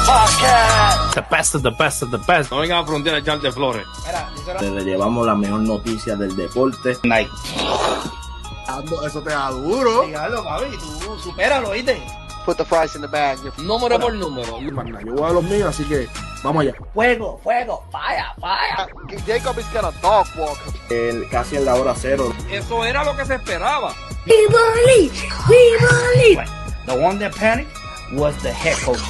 Podcast. The best of the best of the best. No vengan a frontear a echarte flores. Le llevamos la mejor noticia del deporte. Night. Eso te da duro. Dígalo, papi, tú supéralo, ¿oíste? Put the fries in the bag. Número por número. Yo voy a los míos, así que vamos allá. Fuego, fuego, fire, fire. Jacob is gonna dog walk. Casi en la hora cero. Eso era lo que se esperaba. We believe. The one that panicked was the head coach.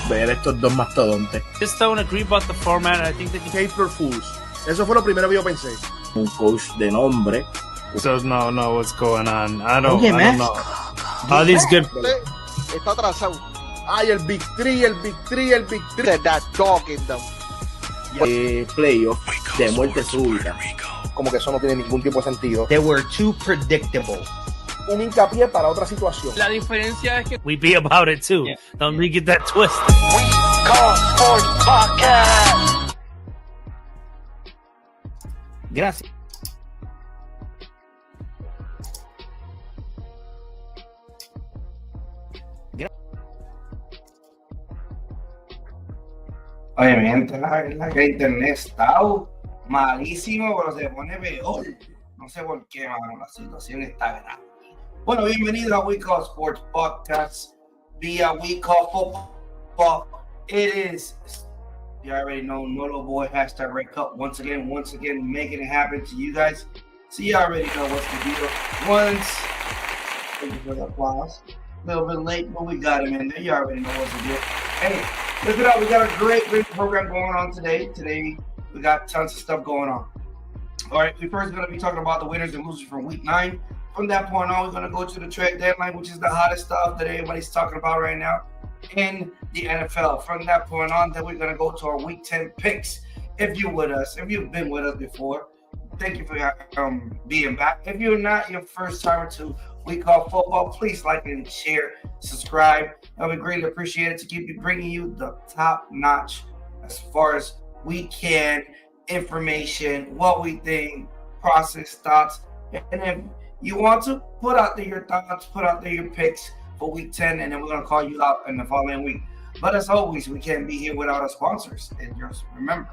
Ver estos dos mastodontes. Just don't agree about the format. I think that April Fools. Eso fue lo primero que yo pensé. Un coach de nombre. so no what's going on. I don't Oye, Max. know. All these good. Está atrasado. Ay, el Big Three. Said that dog in them. Playoff de muerte súbita. Como que eso no tiene ningún tipo de sentido. They were too predictable. Un hincapié para otra situación. La diferencia es que We be about it too. Yeah. Don't we get that twist. We Call Sports Podcast. Gracias. Oye, mi gente, la que internet está malísimo, pero se pone peor. No sé por qué, mano, la situación está grave. Bueno, bienvenido a We Call Sports Podcast via We Call Football. It is, you already know, Nolo Boy hashtag Red Cup once again, making it happen to you guys. So you already know what's the deal. Thank you for the applause. A little bit late, but we got him in there. You already know what's the deal. Hey, listen up, we got a great program going on today. Today, we got tons of stuff going on. All right, we're first going to be talking about the winners and losers from week 9. From that point on, we're going to go to the trade deadline, which is the hottest stuff that everybody's talking about right now in the NFL. From that point on, then we're going to go to our week 10 picks. If you're with us, if you've been with us before, thank you for being back. If you're not your first timer to We Call Football, please like and share, subscribe. And we greatly appreciate it to keep bringing you the top notch as far as we can information, what we think, process, thoughts. And if you want to put out there your thoughts, put out there your picks for week 10, and then we're going to call you out in the following week. But as always, we can't be here without our sponsors. And just remember,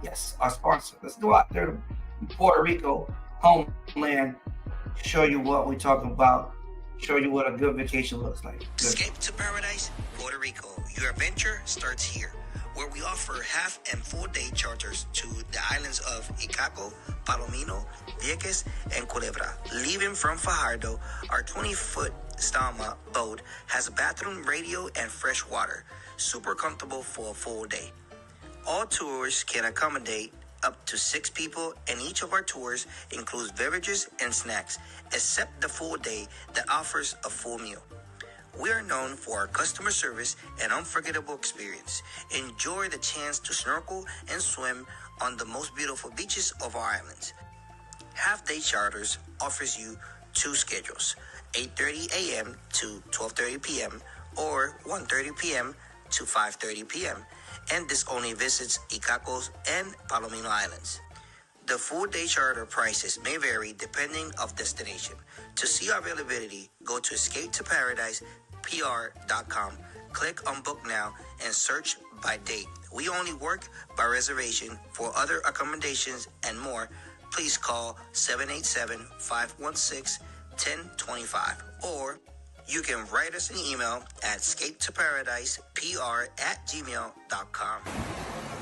yes, our sponsor. Let's go out there to Puerto Rico, homeland, show you what we're talking about, show you what a good vacation looks like. Good. Escape to Paradise, Puerto Rico. Your adventure starts here, where we offer half and full day charters to the islands of Icaco, Palomino, Vieques, and Culebra. Leaving from Fajardo, our 20-foot Stama boat has a bathroom, radio, and fresh water. Super comfortable for a full day. All tours can accommodate up to 6 people, and each of our tours includes beverages and snacks, except the full day that offers a full meal. We are known for our customer service and unforgettable experience. Enjoy the chance to snorkel and swim on the most beautiful beaches of our islands. Half-day charters offers you 2 schedules, 8:30 a.m. to 12:30 p.m. or 1:30 p.m. to 5:30 p.m. And this only visits Icacos and Palomino Islands. The full day charter prices may vary depending of destination. To see our availability, go to escapetoparadisepr.com. Click on book now and search by date. We only work by reservation. For other accommodations and more, please call 787-516-1025 or you can write us an email at escapetoparadisepr@gmail.com.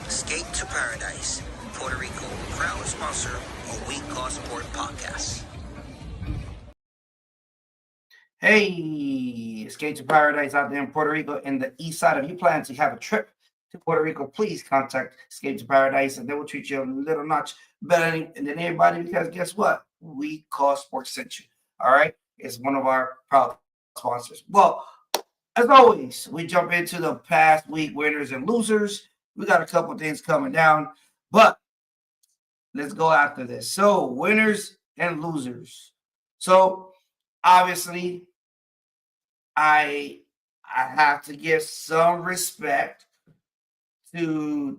Escape to Paradise, Puerto Rico, proud sponsor of We Call Sport Podcast. Hey, Escape to Paradise out there in Puerto Rico in the east side. If you plan to have a trip to Puerto Rico, please contact Escape to Paradise and they will treat you a little notch better than everybody because guess what? We Call Sports sent you. All right? It's one of our proud sponsors. Well, as always, we jump into the past week winners and losers. We got a couple things coming down, but let's go after this. So, winners and losers. So, obviously, I have to give some respect to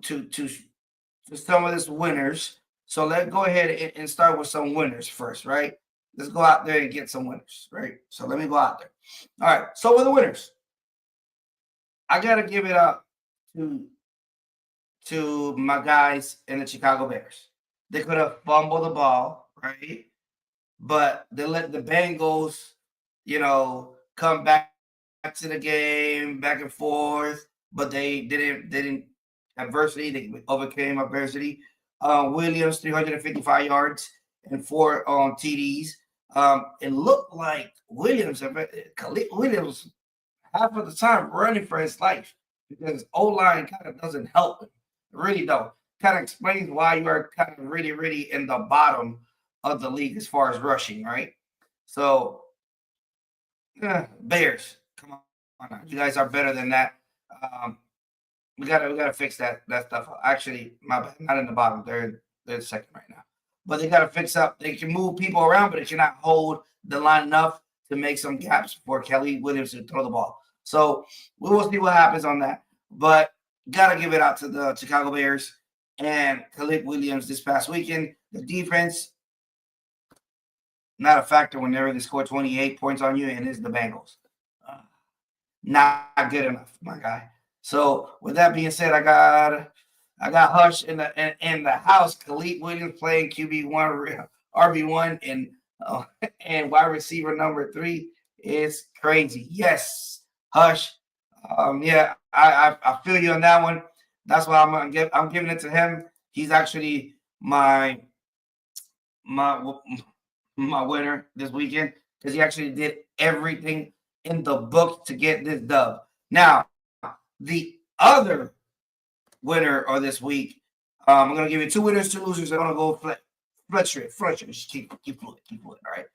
some of these winners. So let's go ahead and start with some winners first, right? Let's go out there and get some winners, right? So let me go out there. All right. So with the winners, I got to give it up to my guys in the Chicago Bears. They could have fumbled the ball, right? But they let the Bengals, come back to the game, back and forth. But they didn't adversity. They overcame adversity. Williams 355 yards and 4 TDs. It looked like Khalid Williams half of the time running for his life because O-line kind of doesn't help him. Really don't. Kind of explains why you are kind of really, really in the bottom of the league as far as rushing, right? So, Bears, come on, you guys are better than that. We gotta fix that stuff. Actually, my bad, not in the bottom. They're second right now, but they gotta fix up. They can move people around, but they cannot hold the line enough to make some gaps for Kelly Williams to throw the ball. So we will see what happens on that. But gotta give it out to the Chicago Bears and Khalid Williams this past weekend. The defense, not a factor whenever they score 28 points on you, and it's the Bengals. Not good enough, my guy. So with that being said, I got Hush in the house. Khalid Williams playing QB1, RB1, and wide receiver number 3 is crazy. Yes, Hush. Yeah, I feel you on that one. That's why I'm giving it to him. He's actually my winner this weekend because he actually did everything in the book to get this dub. Now, the other winner of this week, I'm going to give you 2 winners, 2 losers. I'm going to go flush. Just keep fluid, all right?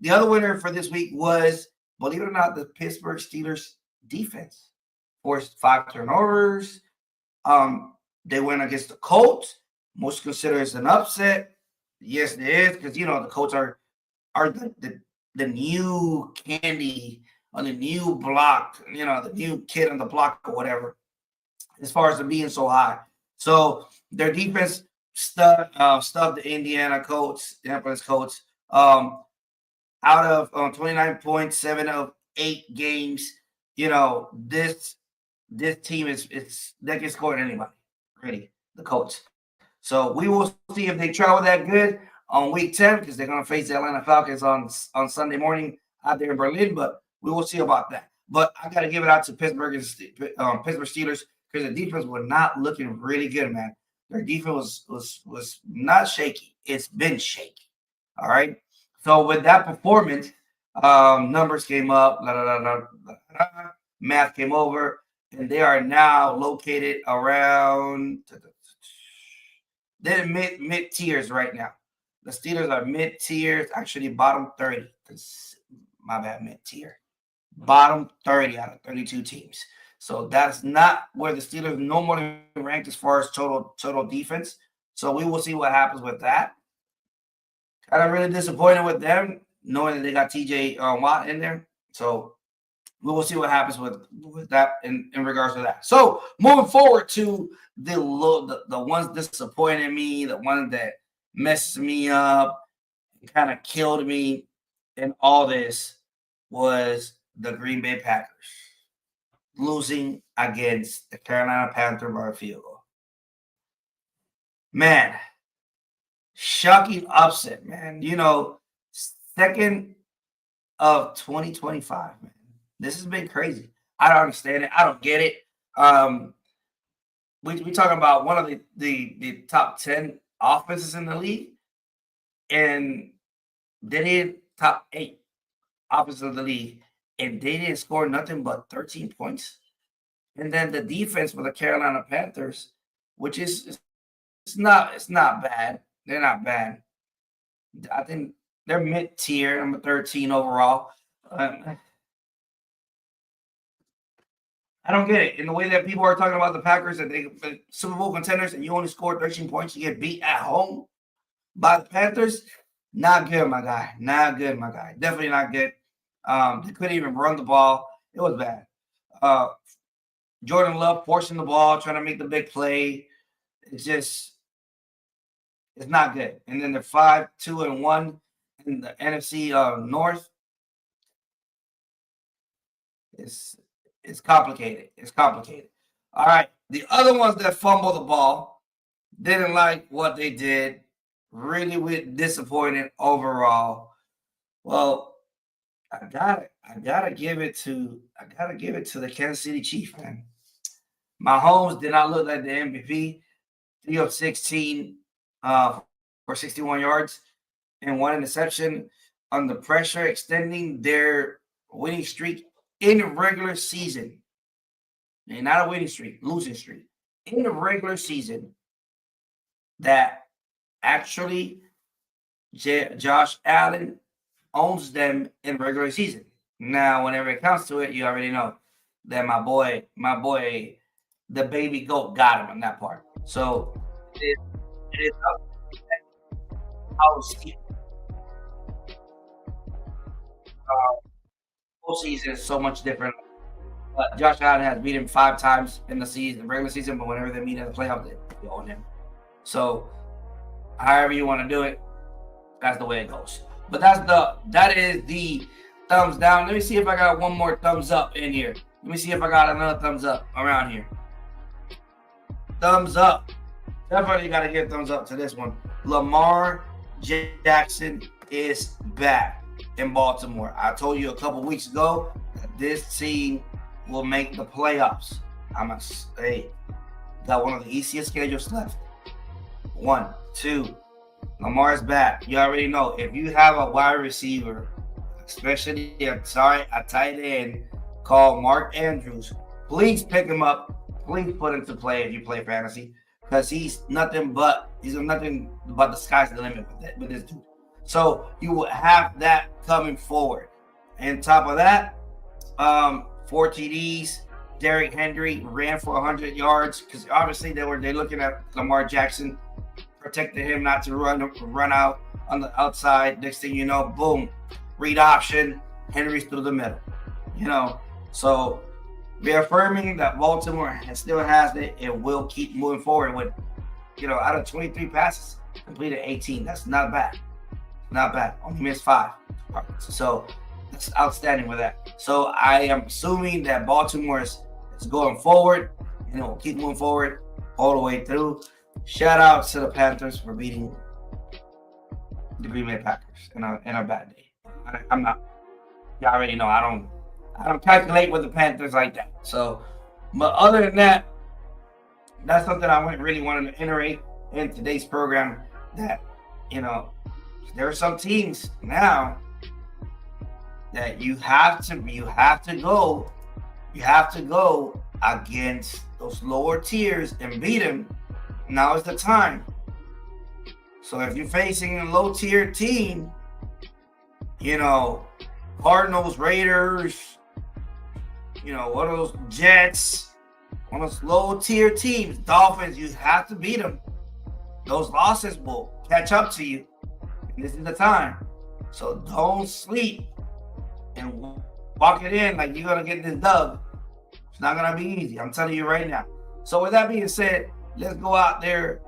The other winner for this week was, believe it or not, the Pittsburgh Steelers defense. Forced 5 turnovers. They went against the Colts. Most consider it an upset. Yes, it is, because the Colts are the new candy on the new block, the new kid on the block or whatever, as far as them being so high. So their defense stuffed the Indianapolis Colts, out of 29 points, 7 of 8 games. This team they can score anybody, really, the Colts. So we will see if they travel that good on week 10 because they're going to face the Atlanta Falcons on Sunday morning out there in Berlin. But we will see about that. But I got to give it out to Pittsburgh Steelers because the defense was not looking really good, man. Their defense was not shaky. It's been shaky. All right. So with that performance, numbers came up, math came over, and they are now located around. They're mid tiers right now. The Steelers are mid tiers, actually bottom 30. My bad, mid tier. Bottom 30 out of 32 teams. So that's not where the Steelers normally ranked as far as total defense. So we will see what happens with that. Kind of really disappointed with them, knowing that they got TJ Watt in there. So we will see what happens with that in regards to that. So moving forward to the ones disappointing me, the ones that messed me up, kind of killed me, and all this was the Green Bay Packers losing against the Carolina Panthers by a field goal. Man, shocking upset, man. Second of 2025, man. This has been crazy. I don't understand it. I don't get it. We talking about one of the top 10 offenses in the league, and they did top 8 offenses of the league, and they didn't score nothing but 13 points. And then the defense for the Carolina Panthers, which is it's not bad. They're not bad. I think they're mid-tier, number 13 overall. I don't get it. In the way that people are talking about the Packers, that they Super Bowl contenders, and you only scored 13 points, you get beat at home by the Panthers. Not good, my guy. Not good, my guy. Definitely not good. They couldn't even run the ball. It was bad. Jordan Love forcing the ball, trying to make the big play. It's not good. And then they're 5-2-1 in the NFC North. It's complicated. It's complicated. All right. The other ones that fumbled the ball didn't like what they did. Really disappointed overall. Well, I gotta give it to the Kansas City Chiefs, man. Mahomes did not look like the MVP. 3 of 16 for 61 yards and 1 interception under pressure, extending their winning streak in regular season. And not a winning streak, losing streak. In the regular season, that actually Josh Allen owns them in regular season. Now, whenever it comes to it, you already know that my boy, the baby goat got him on that part. So it is up how whole season is so much different. But Josh Allen has beat him 5 times in the season, regular season, but whenever they meet in the playoffs, they own him. So however you want to do it, that's the way it goes. But that is the thumbs down. Let me see if I got one more thumbs up in here. Let me see if I got another thumbs up around here. Thumbs up. Definitely got to give thumbs up to this one. Lamar Jackson is back in Baltimore. I told you a couple weeks ago that this team will make the playoffs. I'm going to say, got one of the easiest schedules left. 1, 2. Lamar's back. You already know, if you have a wide receiver, especially a tight end called Mark Andrews, please pick him up. Please put him to play if you play fantasy, because he's nothing but the sky's the limit with this dude. So you will have that coming forward. And top of that, 4 TDs. Derrick Henry ran for 100 yards because obviously they're looking at Lamar Jackson, protecting him not to run out on the outside. Next thing you know, boom, read option, Henry's through the middle. So reaffirming that Baltimore still has it and will keep moving forward with, out of 23 passes, completed 18. That's not bad. Not bad. Only missed 5. So that's outstanding with that. So I am assuming that Baltimore is going forward and it will keep moving forward all the way through. Shout out to the Panthers for beating the Green Bay Packers in a bad day. I'm not. Y'all already know I don't calculate with the Panthers like that. So, but other than that, that's something I really wanted to iterate in today's program. That there are some teams now that you have to go against those lower tiers and beat them. Now is the time. So if you're facing a low tier team, Cardinals, Raiders, one of those Jets, one of those low tier teams, Dolphins, you have to beat them. Those losses will catch up to you. And this is the time. So don't sleep and walk it in like you're going to get this dub. It's not going to be easy. I'm telling you right now. So with that being said, let's go out there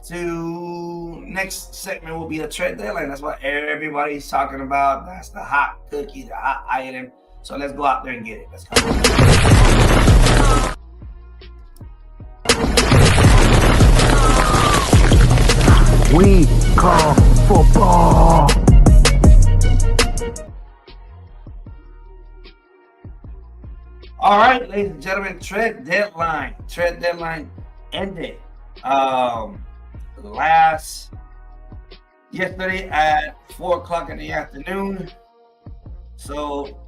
to next segment will be the trade deadline. That's what everybody's talking about. That's the hot cookie, the hot item. So let's go out there and get it. Let's go. We call football. All right, ladies and gentlemen, trade deadline ended yesterday at 4:00 in the afternoon. So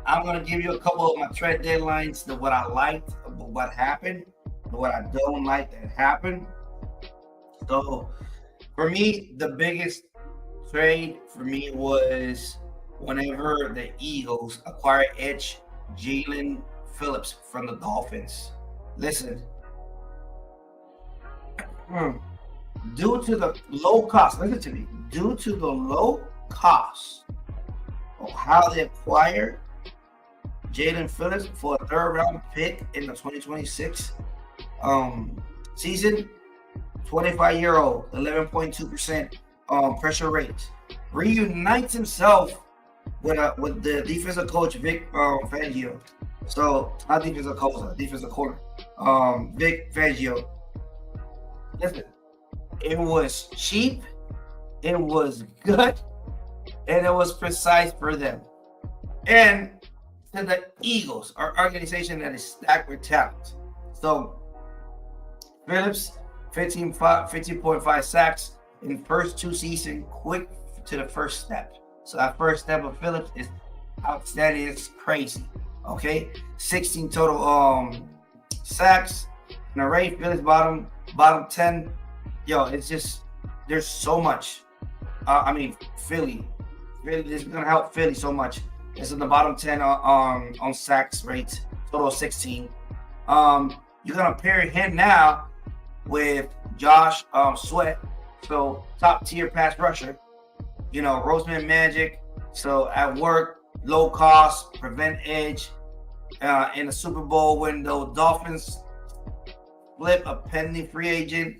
I'm gonna give you a couple of my trade deadlines, what I liked, what happened, what I don't like that happened. So for me, the biggest trade for me was whenever the Eagles acquired edge Jalen Phillips from the Dolphins. Listen, due to the low cost, listen to me, due to the low cost of how they acquired Jalen Phillips for a 3rd round pick in the 2026 season, 25-year-old, 11.2% pressure rate, reunites himself with the defensive coach Vic Fangio. So not defensive coach, defensive corner. Vic Fangio. Listen, it was cheap, it was good, and it was precise for them. And to the Eagles, our organization that is stacked with talent. So Phillips, 15.5 sacks in first 2 seasons, quick to the first step. So that first step of Phillips is outstanding. It's crazy. Okay, 16 total sacks in a race. Phillips bottom 10. Yo, it's just there's so much. Philly is gonna help Philly so much. It's in the bottom 10 on sacks rates, total 16. You're gonna pair him now with Josh Sweat, so top tier pass rusher. You know, Roseman Magic. So at work, low cost, prevent edge in the Super Bowl window. Dolphins flip a pending free agent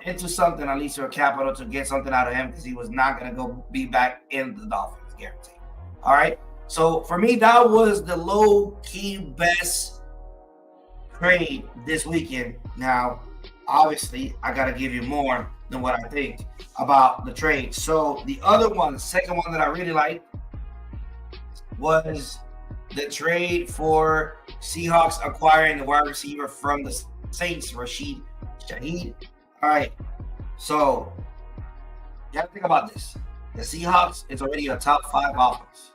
into something, at least for capital, to get something out of him because he was not going to go be back in the Dolphins, guaranteed. All right. So for me, that was the low key best trade this weekend. Now, obviously, I got to give you more than what I think about the trade. So the other one, the second one that I really liked was the trade for Seahawks acquiring the wide receiver from the Saints, Rashid Shaheed. All right. So you have to think about this. The Seahawks is already a top 5 offense.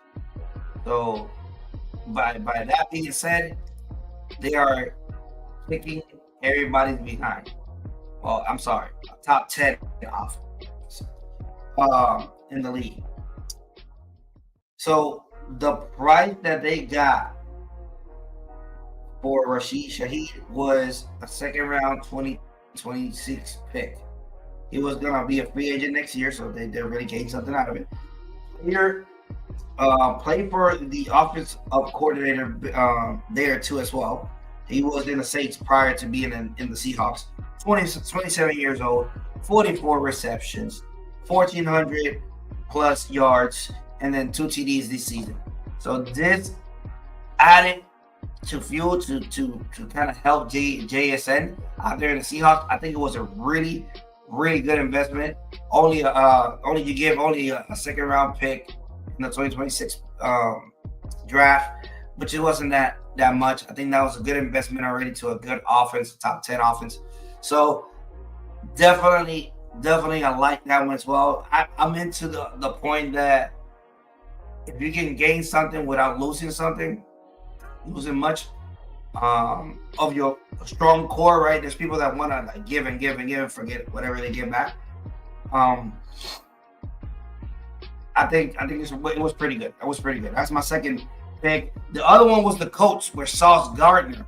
So by that being said, they are kicking everybody's behind. Well, I'm sorry, a top 10 offense in the league. So the price that they got for Rashid Shaheed was a second round 2026 pick. He was gonna be a free agent next year, so they really gained something out of it. Here, played for the offensive coordinator there too as well. He was in the Saints prior to being in the Seahawks. 27 years old, 44 receptions, 1,400 plus yards, and then 2 TDs this season. So this added to fuel to kind of help JSN out there in the Seahawks. I think it was a really good investment. Only you give a second round pick in the 2026 draft, which it wasn't that much. I think that was a good investment already to a good offense, top 10 offense. So definitely I like that one as well. I'm into the point that if you can gain something without losing much of your strong core, right? There's people that want to like give and forget whatever they give back. I think it was pretty good. It was pretty good. That's my second pick. The other one was the Colts, where Sauce Gardner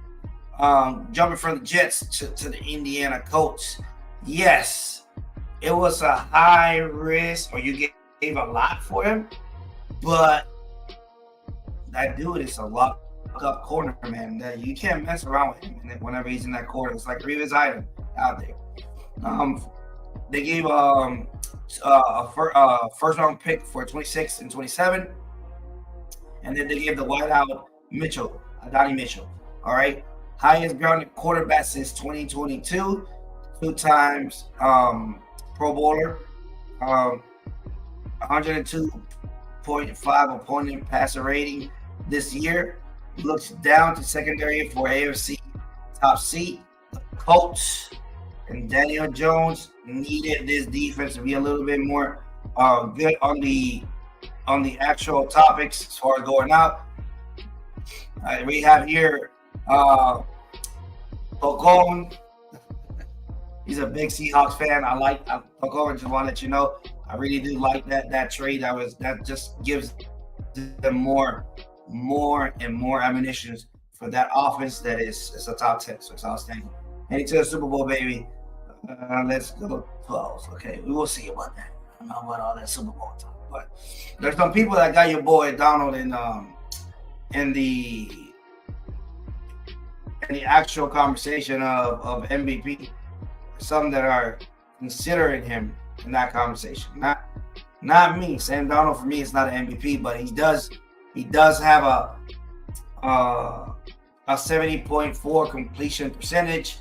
jumping from the Jets to the Indiana Colts. Yes, it was a high risk, or you gave a lot for him, but that dude is a lock-up corner, man. That you can't mess around with him whenever he's in that corner. It's like Revis Island out there. They gave a first round pick for 26 and 27, and then they gave the wideout Donnie Mitchell. All right, highest grounded quarterback since 2022, 2 times Pro Bowler, 102.5 opponent passer rating this year. Looks down to secondary for AFC top seed. The Colts and Daniel Jones needed this defense to be a little bit more good on the actual topics as far as going out. We have here Pocone. He's a big Seahawks fan. I like Pocone. Just want to let you know, I really do like that trade. That just gives them more and more ammunition for that offense that is a top 10. So it's outstanding. Heading to the Super Bowl, baby. Let's go 12. Okay, we will see about that. I don't know about all that Super Bowl talk, but there's some people that got your boy Donald in the actual conversation of MVP. Some that are considering him in that conversation. Not me. Sam Donald for me is not an MVP, but he does have a a 70.4 completion percentage,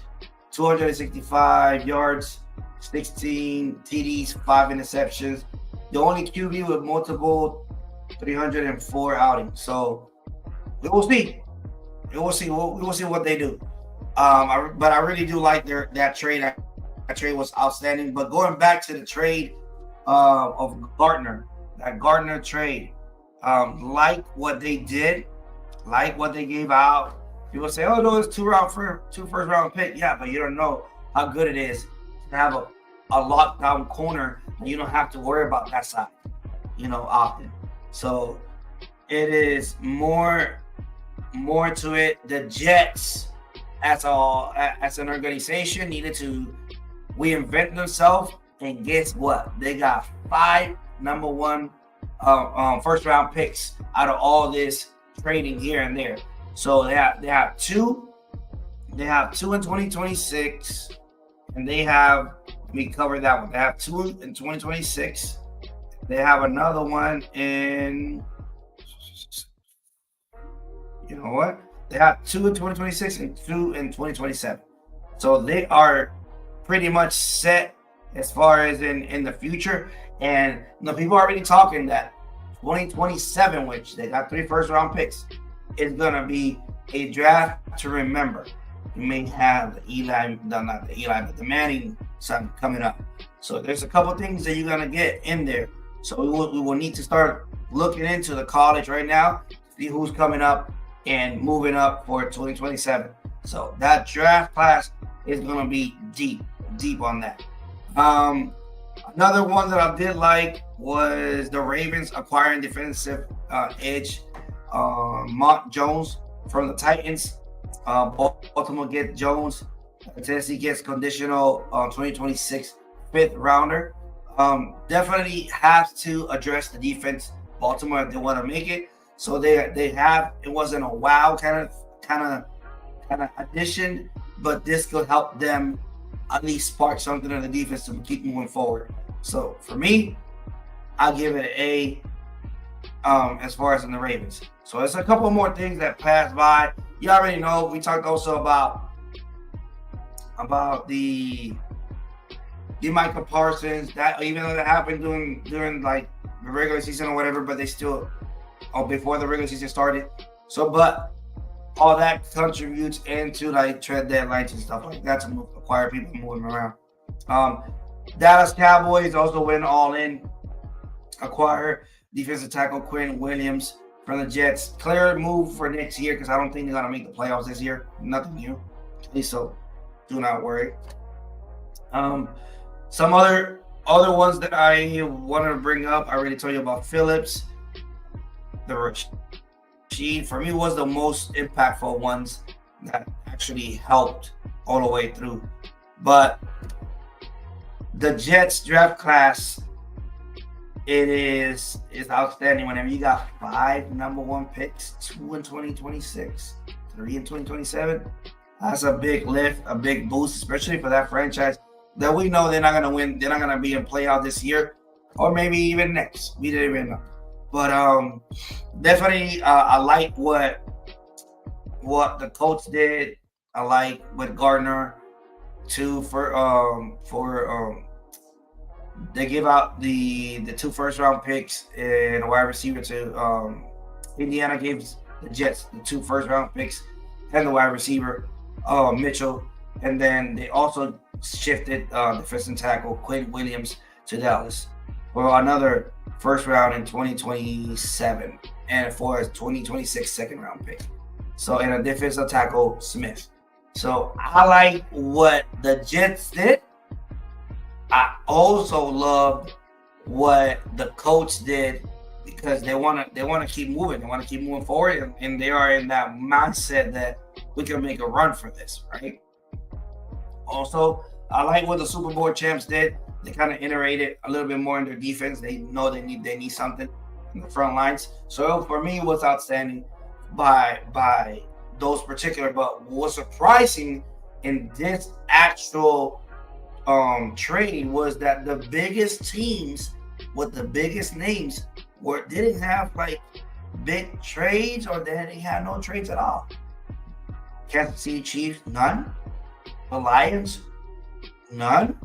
265 yards, 16 TDs, 5 interceptions. The only QB with multiple 304 outings. So we will see. We will see. We will see what they do. But I really do like that trade. That trade was outstanding. But going back to the trade of Gardner, that Gardner trade, like what they did, like what they gave out. People say, "Oh no, it's two first round pick." Yeah, but you don't know how good it is to have a lockdown corner, and you don't have to worry about that side, often. So it is more to it. The Jets, as an organization, needed to reinvent themselves, and guess what? They got 5 number 1 first round picks out of all this trading here and there. So they have two in 2026, and they have, let me cover that one. They have 2 in 2026. They have another one in, you know what? They have 2 in 2026 and 2 in 2027. So they are pretty much set as far as in the future. And people are already talking that 2027, which they got 3 first round picks, is gonna be a draft to remember. You may have the Manning son coming up. So there's a couple things that you're gonna get in there. So we will need to start looking into the college right now, see who's coming up and moving up for 2027. So that draft class is gonna be deep on that. Another one that I did like was the Ravens acquiring defensive edge Mont Jones from the Titans. Baltimore gets Jones. Tennessee gets conditional 2026 5th rounder. Definitely have to address the defense, Baltimore, if they want to make it. So they have, it wasn't a wow kind of addition, but this could help them at least spark something in the defense to keep moving forward. So for me, I'll give it an A as far as in the Ravens. So it's a couple more things that passed by. You already know, we talked also about the Micah Parsons, that even though that happened during like the regular season or whatever, but they still, before the regular season started. So, but all that contributes into like trade deadlines and stuff like that to acquire people moving around. Dallas Cowboys also went all in, acquire defensive tackle Quinn Williams from the Jets. Clear move for next year because I don't think they're gonna make the playoffs this year. Nothing new, so do not worry. Some other ones that I wanted to bring up. I already told you about Phillips. The Rashid, for me, was the most impactful ones that actually helped all the way through. But the Jets draft class, it is outstanding. Whenever you got 5 number 1 picks, 2 in 2026, 3 in 2027, that's a big lift, a big boost, especially for that franchise that we know they're not going to win. They're not going to be in playoff this year or maybe even next. We didn't even know. But definitely, I like what the coach did. I like what Gardner too they give out the 2 first round picks and a wide receiver to Indiana gives the Jets the 2 first round picks and the wide receiver Mitchell, and then they also shifted defensive tackle Quinn Williams to Dallas for another first round in 2027 and for a 2026 second round pick. So, and a defensive tackle Smith. So I like what the Jets did. I also loved what the coach did because they want to keep moving. They want to keep moving forward, and they are in that mindset that we can make a run for this, right? Also, I like what the Super Bowl champs did. They kind of iterated a little bit more in their defense. They know they need something in the front lines. So for me, it was outstanding by those particular. But what's surprising in this actual trade was that the biggest teams with the biggest names didn't have like big trades, or they didn't have no trades at all. Kansas City Chiefs, none. The Lions, none.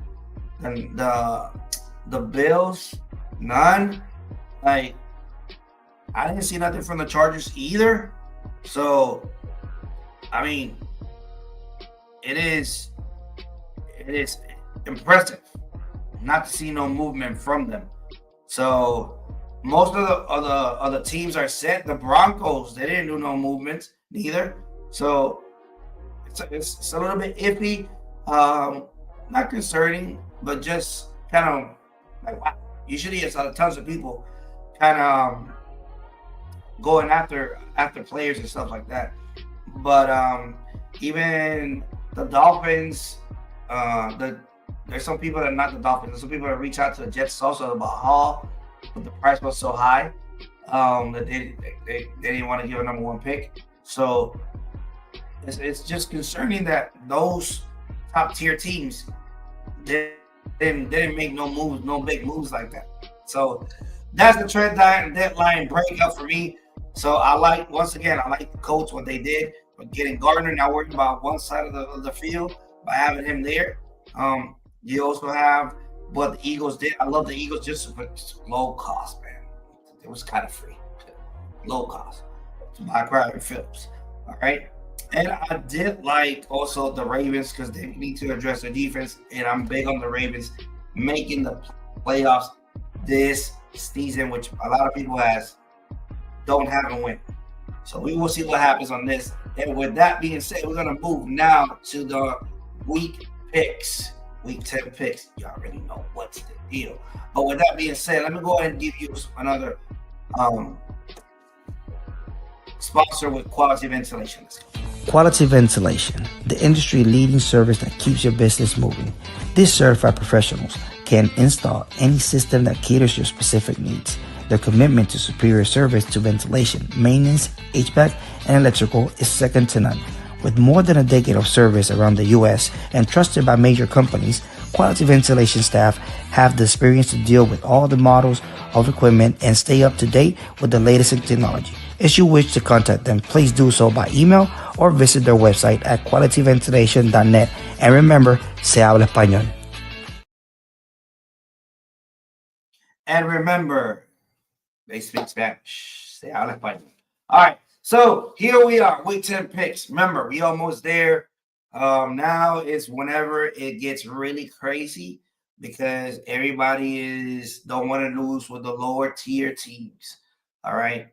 And the Bills, none. Like, I didn't see nothing from the Chargers either. So, I mean, it is impressive not to see no movement from them. So most of the teams are set. The Broncos, they didn't do no movements neither. So it's a little bit iffy. Not concerning, but just kind of like, wow. Usually it's tons of people kind of going after players and stuff like that. But even the Dolphins, there's some people that are not the Dolphins. There's some people that reach out to the Jets also about Hall, but the price was so high that they didn't want to give a number one pick. So it's just concerning that those top tier teams didn't make no moves, no big moves like that. So that's the trade deadline breakup for me. So I like the Colts, what they did with getting Gardner, not worrying about one side of the field by having him there. You also have what the Eagles did. I love the Eagles just for low cost, man. It was kind of free, low cost to buy Crowder Phillips. All right. And I did like also the Ravens because they need to address their defense. And I'm big on the Ravens making the playoffs this season, which a lot of people don't have a win. So we will see what happens on this. And with that being said, we're going to move now to the week picks. Week 10 picks. Y'all already know what's the deal. But with that being said, let me go ahead and give you another sponsor with Quality Ventilation. Quality Ventilation, the industry-leading service that keeps your business moving. These certified professionals can install any system that caters your specific needs. Their commitment to superior service to ventilation, maintenance, HVAC, and electrical is second to none. With more than a decade of service around the U.S. and trusted by major companies, Quality Ventilation staff have the experience to deal with all the models of equipment and stay up to date with the latest in technology. If you wish to contact them, please do so by email or visit their website at qualityventilation.net. And remember, se habla español. And remember, they speak Spanish. Se habla español. All right. So here we are, week 10 picks. Remember, we almost there. Now is whenever it gets really crazy because everybody don't want to lose with the lower tier teams. All right.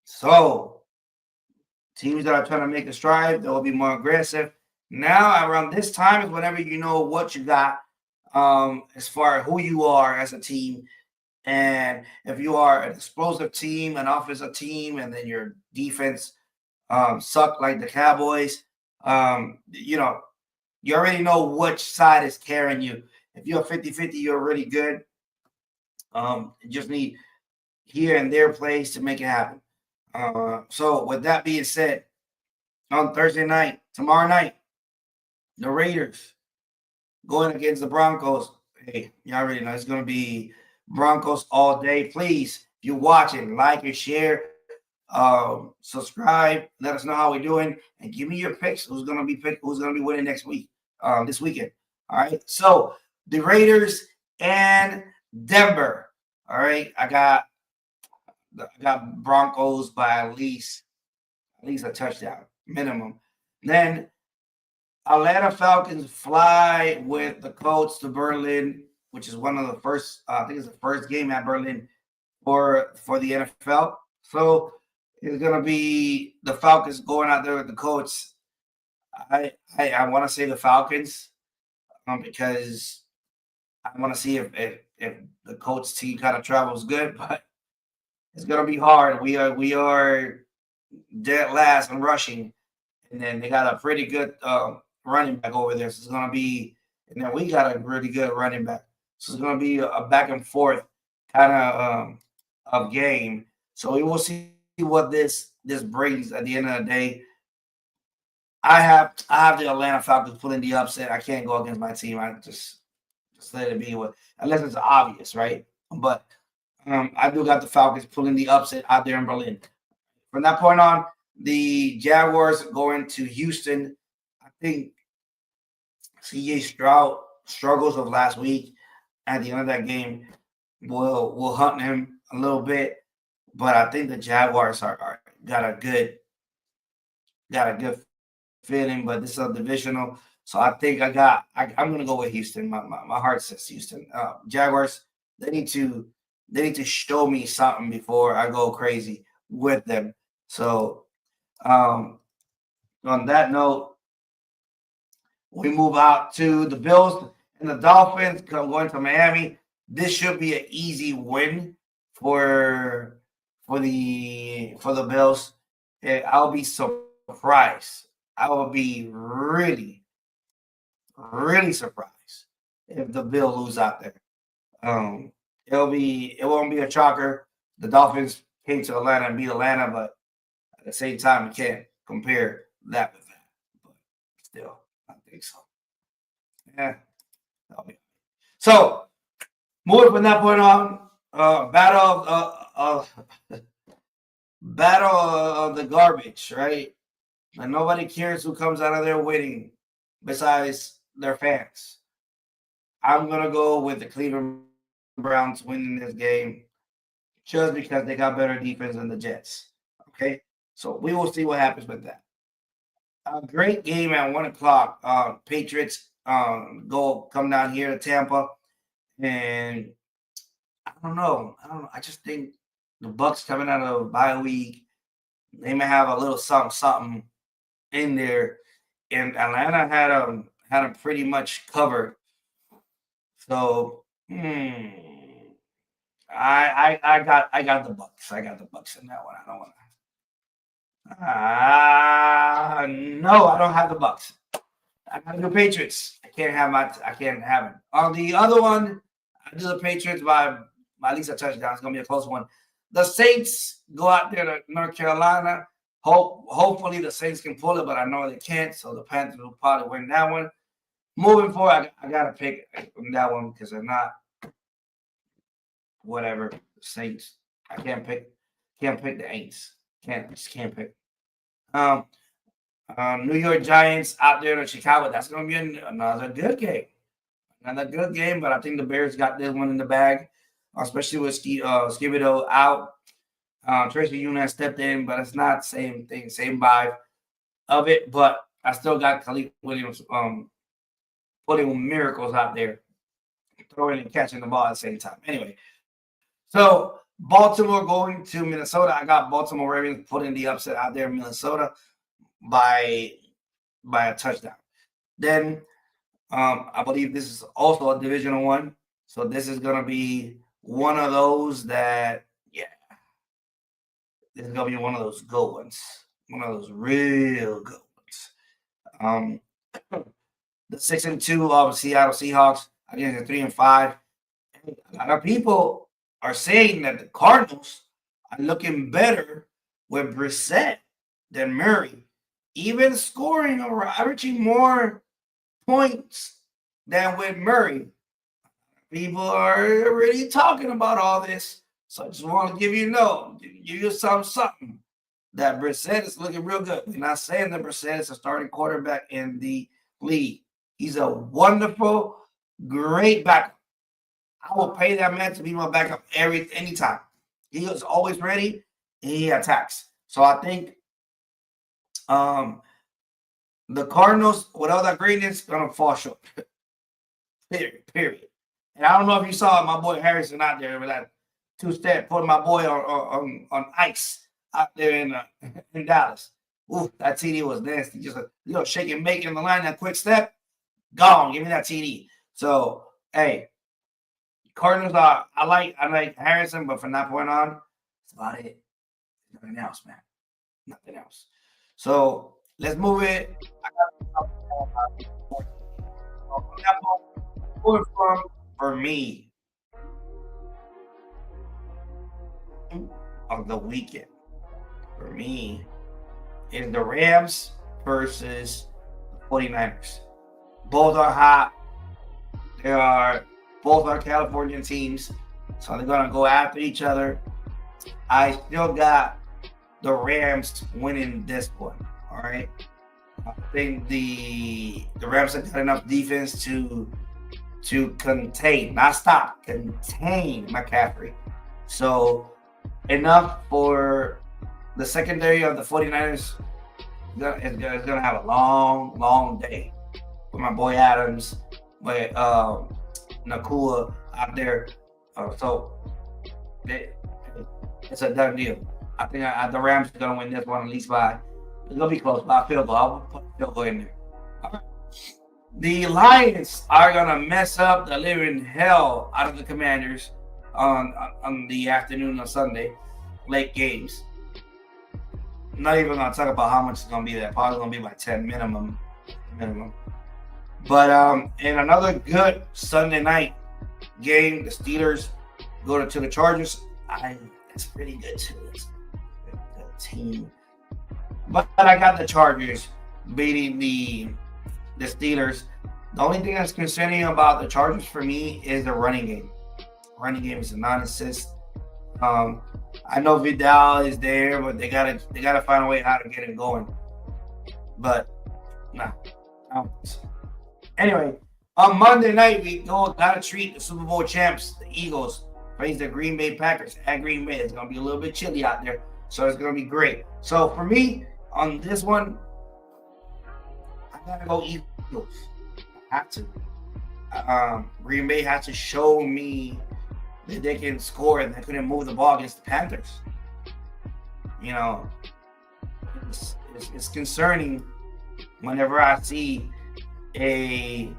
So teams that are trying to make a stride, they'll be more aggressive. Now around this time is whenever you know what you got as far as who you are as a team. And if you are an explosive team, an offensive team, and then your defense suck like the Cowboys, you already know which side is carrying you. If you're 50-50, you're really good. You just need here and there plays to make it happen. So with that being said, on Thursday night, tomorrow night, the Raiders going against the Broncos. Hey, you already know it's going to be Broncos all day. Please, if you're watching, like and share, subscribe, let us know how we're doing, and give me your picks. Who's gonna be winning next week, this weekend. All right. So the Raiders and Denver. All right. I got Broncos by at least a touchdown minimum. Then Atlanta Falcons fly with the Colts to Berlin, which is one of the first, I think it's the first game at Berlin for the NFL. So it's going to be the Falcons going out there with the Colts. I want to say the Falcons because I want to see if the Colts team kind of travels good, but it's going to be hard. We are dead last in rushing, and then they got a pretty good running back over there. So it's going to be, and then we got a really good running back. So it's going to be a back and forth kind of game. So we will see what this brings at the end of the day. I have the Atlanta Falcons pulling the upset. I can't go against my team. I just let it be unless it's obvious, right? But I do got the Falcons pulling the upset out there in Berlin. From that point on, the Jaguars going to Houston. I think CJ Stroud struggles of last week at the end of that game will hunt him a little bit, but I think the Jaguars are got a good feeling. But this is a divisional, so I think I'm gonna go with Houston. My heart says Houston. Jaguars, they need to show me something before I go crazy with them. So on that note, we move out to the Bills and the Dolphins going to Miami. This should be an easy win for the Bills. I'll be surprised. I will be really, really surprised if the Bills lose out there. It won't be a shocker. The Dolphins came to Atlanta and beat Atlanta, but at the same time, you can't compare that with that. But still, I think so. Yeah. So moving from that point on, battle of the garbage, right? And nobody cares who comes out of there winning besides their fans. I'm gonna go with the Cleveland Browns winning this game just because they got better defense than the Jets. Okay, so we will see what happens with that. A great game at 1:00. Patriots come down here to Tampa, and I don't know. I just think the Bucks coming out of bye week, they may have a little something in there, and Atlanta had them pretty much covered. So I got the Bucks. I got the Bucks in that one. I don't want to. No, I don't have the Bucks. I got the Patriots. I can't have it. On the other one, I do the Patriots by at least a touchdown. It's gonna be a close one. The Saints go out there to North Carolina. Hopefully the Saints can pull it, but I know they can't. So the Panthers will probably win that one. Moving forward, I gotta pick that one because they're not whatever. The Saints. I can't pick the Aints. Just can't pick. New York Giants out there in Chicago. That's gonna be another good game. But I think the Bears got this one in the bag, especially with Skibido out. Tracy Union stepped in, but it's not the same thing, same vibe of it. But I still got Khalid Williams putting miracles out there, throwing and catching the ball at the same time. Anyway, so Baltimore going to Minnesota. I got Baltimore Ravens putting the upset out there in Minnesota by a touchdown. Then I believe this is also a divisional one. So this is going to be one of those that, this is going to be one of those good ones. One of those real good ones. The 6-2 of Seattle Seahawks against the 3-5. A lot of people are saying that the Cardinals are looking better with Brissett than Murray, even scoring or averaging more points than with Murray. People are really talking about all this. So I just want to give you something that Brissett is looking real good. We're not saying that Brissett is a starting quarterback in the league. He's a wonderful, great backup. I will pay that man to be my backup anytime. He is always ready and he attacks. So I think the Cardinals, with all that greatness, gonna fall short. Period. And I don't know if you saw my boy Harrison out there with that two-step, putting my boy on ice out there in Dallas. Ooh, that TD was nasty. Just a shake and make in the line, that quick step, gone. Give me that TD. So, hey, Cardinals are. I like Harrison, but from that point on, that's about it. Nothing else, man. Nothing else. So let's move it. For me of the weekend, for me, is the Rams versus the 49ers. Both are hot. Both are Californian teams, so they're gonna go after each other. I still got the Rams winning this one. All right. I think the Rams have got enough defense to contain, not stop, contain McCaffrey. So enough for the secondary of the 49ers is going to have a long, long day with my boy Adams, with Nakua out there. So it's a done deal. I think the Rams are going to win this one at least by, it's going to be close, by a field goal. I'll put a field goal in there. All right. The Lions are going to mess up the living hell out of the Commanders on the afternoon of Sunday, late games. I'm not even going to talk about how much it's going to be there. Probably going to be like 10 minimum. But in another good Sunday night game, the Steelers go to the Chargers. It's pretty good too. It's a good team. But I got the Chargers beating the Steelers. The only thing that's concerning about the Chargers for me is the running game. Running game is a non-assist. I know Vidal is there, but they gotta find a way how to get him going. But no. Anyway, on Monday night we gotta treat the Super Bowl champs, the Eagles, face the Green Bay Packers at Green Bay. It's gonna be a little bit chilly out there, so it's gonna be great. So for me on this one, I gotta go Eagles. I have to. Green Bay has to show me that they can score and they couldn't move the ball against the Panthers. You know, it's concerning whenever I see a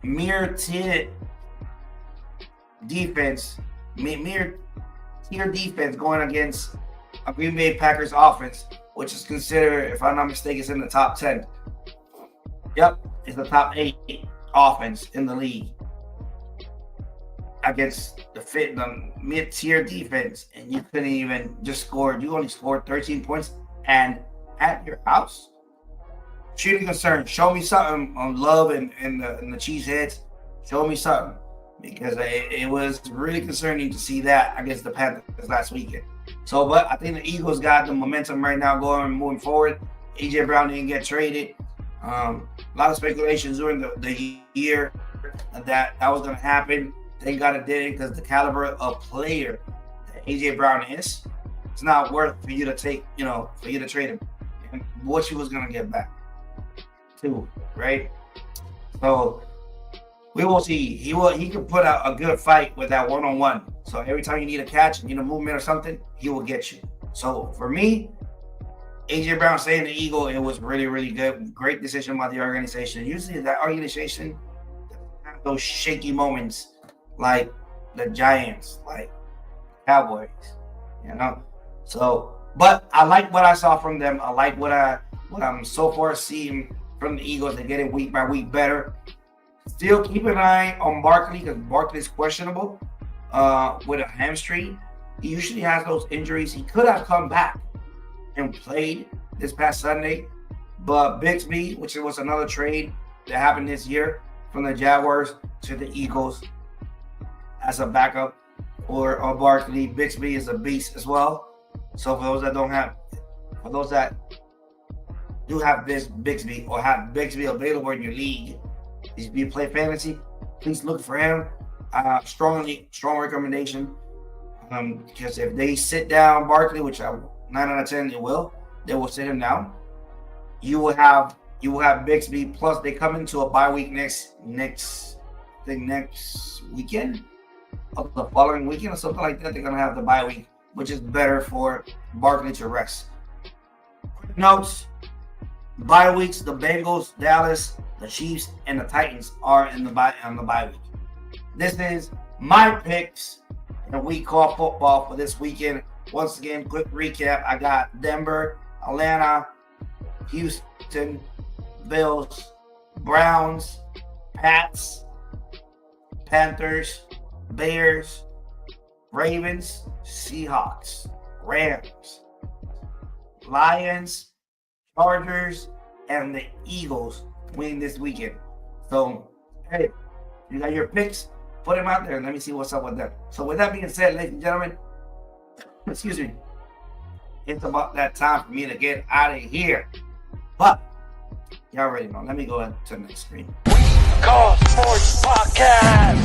mere tier defense going against a Green Bay Packers offense, which is considered, if I'm not mistaken, it's in the top 10. Yep, it's the top 8 offense in the league against the mid-tier defense, and you couldn't even just score. You only scored 13 points, and at your house. Truly concerned. Show me something on Love and the Cheeseheads. Show me something, because it was really concerning to see that against the Panthers last weekend. So, but I think the Eagles got the momentum right now moving forward. AJ Brown didn't get traded. A lot of speculations during the year that was going to happen. Thank God it didn't, because the caliber of player that AJ Brown is, it's not worth for you to take, for you to trade him. And what you was going to get back too, right? So we will see. He can put out a good fight with that one-on-one. So every time you need a catch, need a movement or something, he will get you. So for me, AJ Brown saying the Eagle, it was really, really good. Great decision by the organization. Usually that organization have those shaky moments like the Giants, like Cowboys, So, but I like what I saw from them. I like what I'm so far seeing from the Eagles. They're getting week by week better. Still keep an eye on Barkley, because Barkley is questionable with a hamstring. He usually has those injuries. He could have come back and played this past Sunday, but Bixby, which was another trade that happened this year from the Jaguars to the Eagles as a backup for Barkley. Bixby is a beast as well. So for those that do have this Bixby or have Bixby available in your league, if you play fantasy, please look for him. Strong recommendation. Because if they sit down Barkley, which 9 out of 10 they will sit him down. You will have Bixby, plus they come into a bye week next weekend, or the following weekend or something like that. They're gonna have the bye week, which is better for Barkley to rest. Quick notes: bye weeks, the Bengals, Dallas, the Chiefs, and the Titans are on the bye week. This is my picks in a week called football for this weekend. Once again, quick recap: I got Denver, Atlanta, Houston, Bills, Browns, Pats, Panthers, Bears, Ravens, Seahawks, Rams, Lions, Chargers, and the Eagles winning this weekend. So, hey, you got your picks? Put them out there and let me see what's up with them. So with that being said, ladies and gentlemen, excuse me, it's about that time for me to get out of here. But y'all already know. Let me go ahead to the next screen. Call Sports Podcast.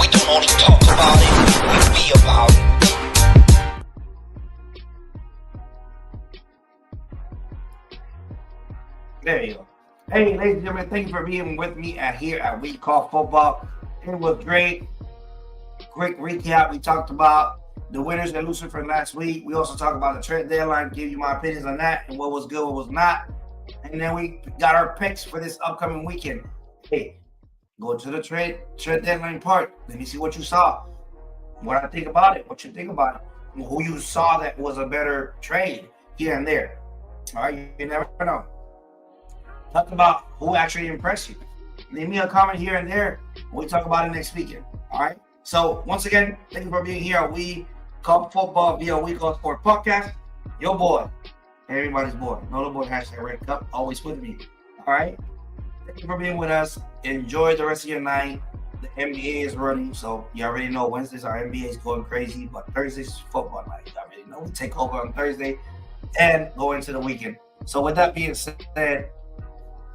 We don't only talk about it, we be about it. There you go. Hey, ladies and gentlemen, thank you for being with me here at We Call Football. It was great. Quick recap. We talked about the winners and losers from last week. We also talked about the trade deadline, give you my opinions on that and what was good, what was not. And then we got our picks for this upcoming weekend. Hey, go to the trade deadline part. Let me see what you saw. What I think about it. What you think about it. Who you saw that was a better trade here and there. All right, you never know. Talk about who actually impressed you. Leave me a comment here and there. We'll talk about it next weekend. All right. So once again, thank you for being here at We Call Football via We Call Sport Podcast. Your boy, everybody's boy. No boy hashtag Red Cup. Always with me. All right. Thank you for being with us. Enjoy the rest of your night. The NBA is running, so you already know Wednesdays our NBA is going crazy, but Thursdays is football night. You already know we take over on Thursday and go into the weekend. So with that being said,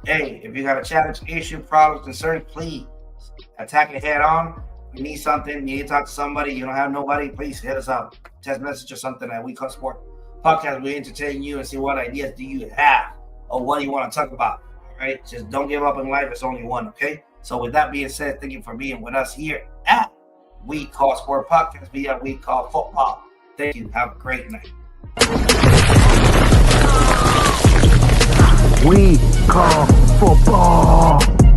hey, if you got a challenge, issue, problems, concerns, please attack it head on. You need something, you need to talk to somebody, you don't have nobody, please hit us up. Text message or something that We Call Sport Podcast. We entertain you and see what ideas do you have or what do you want to talk about. All right, just don't give up in life. It's only one, okay? So with that being said, thank you for being with us here at We Call Sport Podcast via We Call Football. Thank you. Have a great night. We call football.